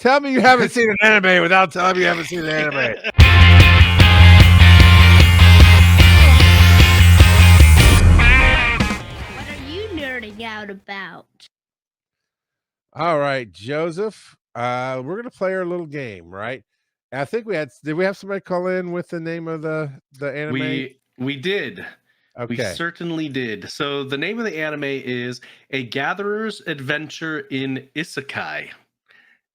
Tell me you haven't seen an anime without telling me you haven't seen an anime. What are you nerding out about? All right, Joseph. We're gonna play our little game, right? And I think did we have somebody call in with the name of the anime? We did. We Okay. certainly did. So the name of the anime is A Gatherer's Adventure in Isekai.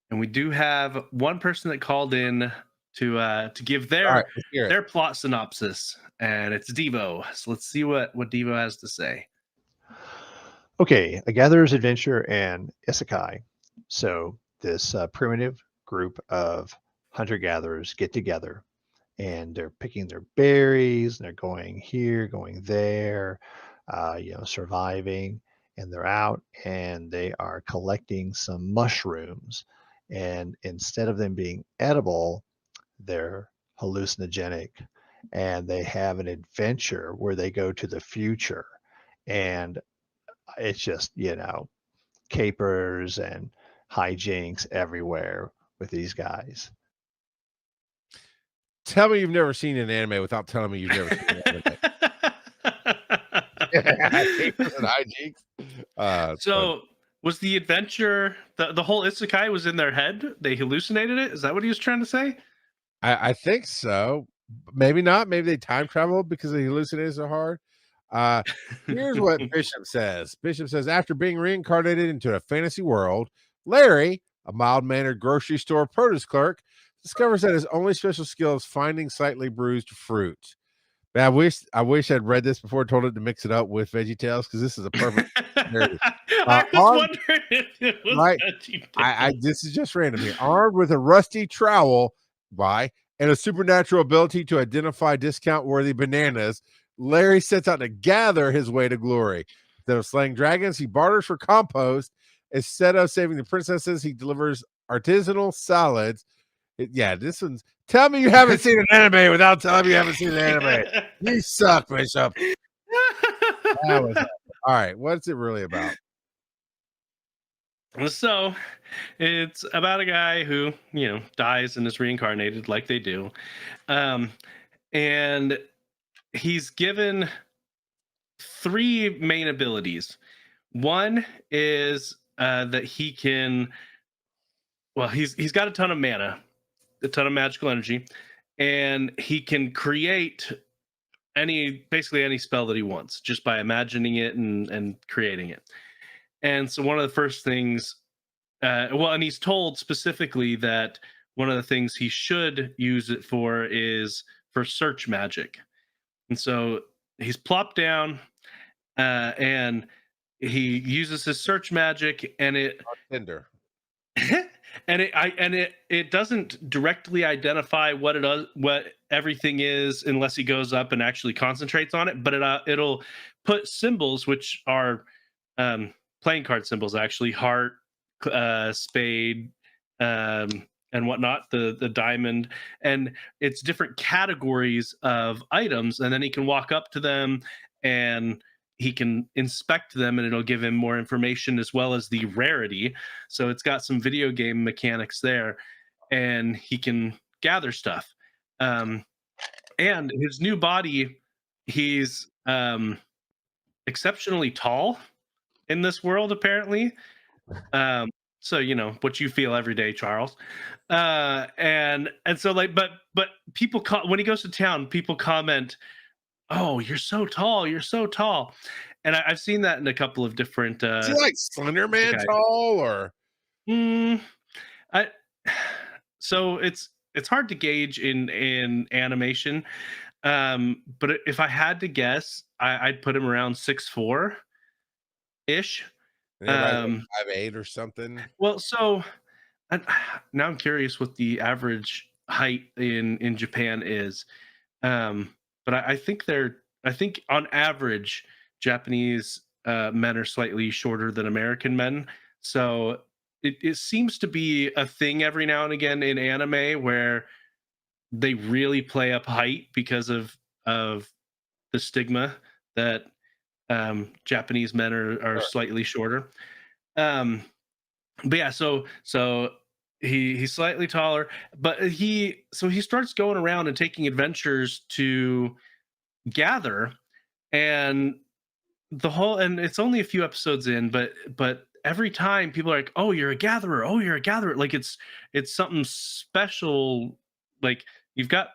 And we do have one person that called in to give All their right, let's hear it. their plot synopsis, and it's Devo. So let's see what Devo has to say. Okay, a gatherer's adventure and isekai. So this primitive group of hunter-gatherers get together, and they're picking their berries, and they're going here, going there, surviving, and they're out, and they are collecting some mushrooms. And instead of them being edible, they're hallucinogenic, and they have an adventure where they go to the future, and it's just capers and hijinks everywhere with these guys. Tell me you've never seen an anime without telling me you've never seen an anime. Capers and hijinks. So was the adventure the whole isekai was in their head? They hallucinated it? Is that what he was trying to say? I think so. Maybe not. Maybe they time traveled because they hallucinated so hard. Here's what Bishop says. Bishop says, after being reincarnated into a fantasy world, Larry, a mild-mannered grocery store produce clerk, discovers that his only special skill is finding slightly bruised fruit. Man, I wish I'd read this before I told it to mix it up with VeggieTales, because this is a perfect narrative. I was wondering if it was right. VeggieTales. This is just random here. Armed with a rusty trowel, and a supernatural ability to identify discount-worthy bananas, Larry sets out to gather his way to glory. Instead of slaying dragons, he barters for compost. Instead of saving the princesses, he delivers artisanal salads. This one's. Tell me you haven't seen an anime without telling me you haven't seen an anime. You suck, Bishop. All right, what's it really about? So it's about a guy who, dies and is reincarnated like they do. And he's given 3 main abilities. One is that he can, he's got a ton of mana, a ton of magical energy, and he can create basically any spell that he wants just by imagining it and creating it. And so one of the first things, and he's told specifically that one of the things he should use it for is for search magic. And so he's plopped down, and he uses his search magic, and it Tinder. and it doesn't directly identify what everything is unless he goes up and actually concentrates on it. But it'll put symbols, which are playing card symbols, actually, heart, spade, and whatnot, the diamond, and it's different categories of items, and then he can walk up to them and he can inspect them, and it'll give him more information as well as the rarity. So it's got some video game mechanics there, and he can gather stuff. And his new body, he's exceptionally tall in this world, apparently. So what you feel every day, Charles. And so but people when he goes to town, people comment, "Oh, you're so tall! You're so tall!" And I've seen that in a couple of different. Is he like Slender Man tall, or? So it's hard to gauge in animation, but if I had to guess, I'd put him around 6'4" ish. 5'8" or something. Well, so now I'm curious what the average height in Japan is, but I think on average Japanese men are slightly shorter than American men. So it seems to be a thing every now and again in anime where they really play up height because of the stigma that Japanese men are slightly shorter. But yeah, so he's slightly taller, but he starts going around and taking adventures to gather, and it's only a few episodes in, but every time people are like, oh, you're a gatherer, oh, you're a gatherer, like it's something special. Like, you've got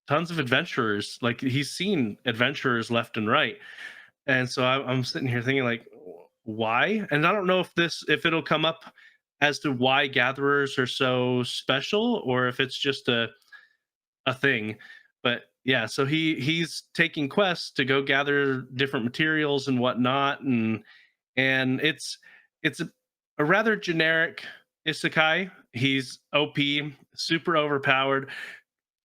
tons of adventurers, like he's seen adventurers left and right. And so I'm sitting here thinking, like, why? And I don't know if it'll come up as to why gatherers are so special, or if it's just a thing. But yeah, so he's taking quests to go gather different materials and whatnot, and it's a rather generic isekai. He's OP, super overpowered,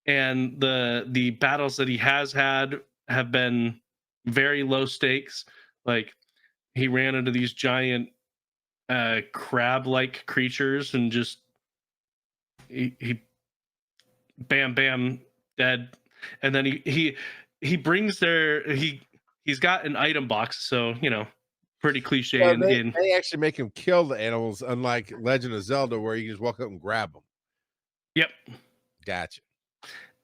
and the battles that he has had have been very low stakes. Like, he ran into these giant crab like creatures, and just he bam bam dead. And then he brings he's got an item box, so pretty cliche. So they actually make him kill the animals, unlike Legend of Zelda, where you just walk up and grab them. Yep. Gotcha.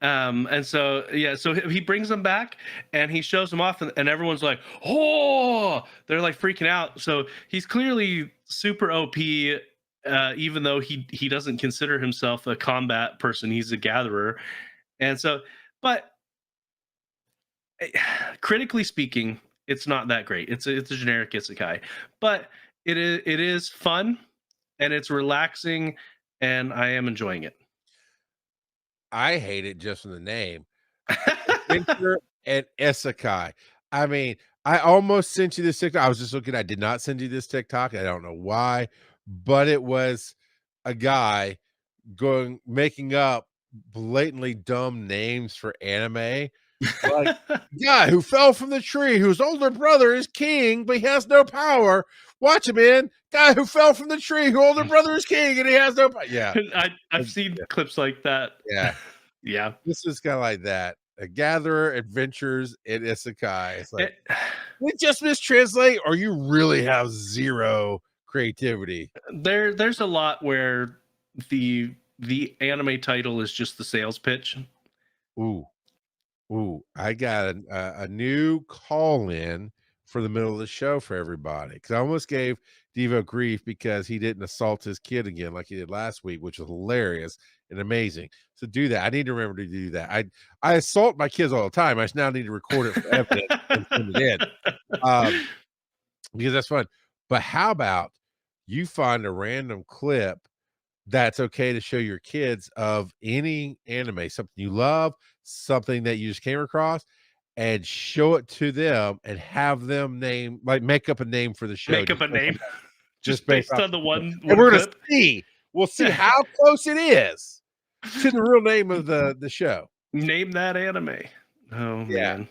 And so so he brings them back and he shows them off, and everyone's like, oh, they're like freaking out. So he's clearly super OP, even though he doesn't consider himself a combat person. He's a gatherer. And so, but critically speaking, it's not that great. It's a generic isekai, but it is fun, and it's relaxing, and I am enjoying it. I hate it just from the name. Adventure and isekai. I mean, I almost sent you this TikTok. I was just looking. I did not send you this TikTok. I don't know why, but it was a guy making up blatantly dumb names for anime. Like, guy who fell from the tree, whose older brother is king, but he has no power. Watch him in. Guy who fell from the tree, whose older brother is king, and he has no power. Yeah. I've seen clips like that. Yeah. Yeah. This is kind of like that. A gatherer, adventures, and isekai. It's like, we just mistranslate, or you really have zero creativity. There's a lot where the anime title is just the sales pitch. Ooh, I got a new call in for the middle of the show for everybody, because I almost gave Devo grief because he didn't assault his kid again like he did last week, which was hilarious and amazing. So do that. I need to remember to do that. I assault my kids all the time. I just now need to record it for evidence and send it in, because that's fun. But how about you find a random clip that's okay to show your kids of any anime, something you love, something that you just came across, and show it to them and have them make up a name for the show. Make up a name just based on the one and we're clip. We'll see how close it is to the real name of the show. Name that anime. Oh, yeah. man.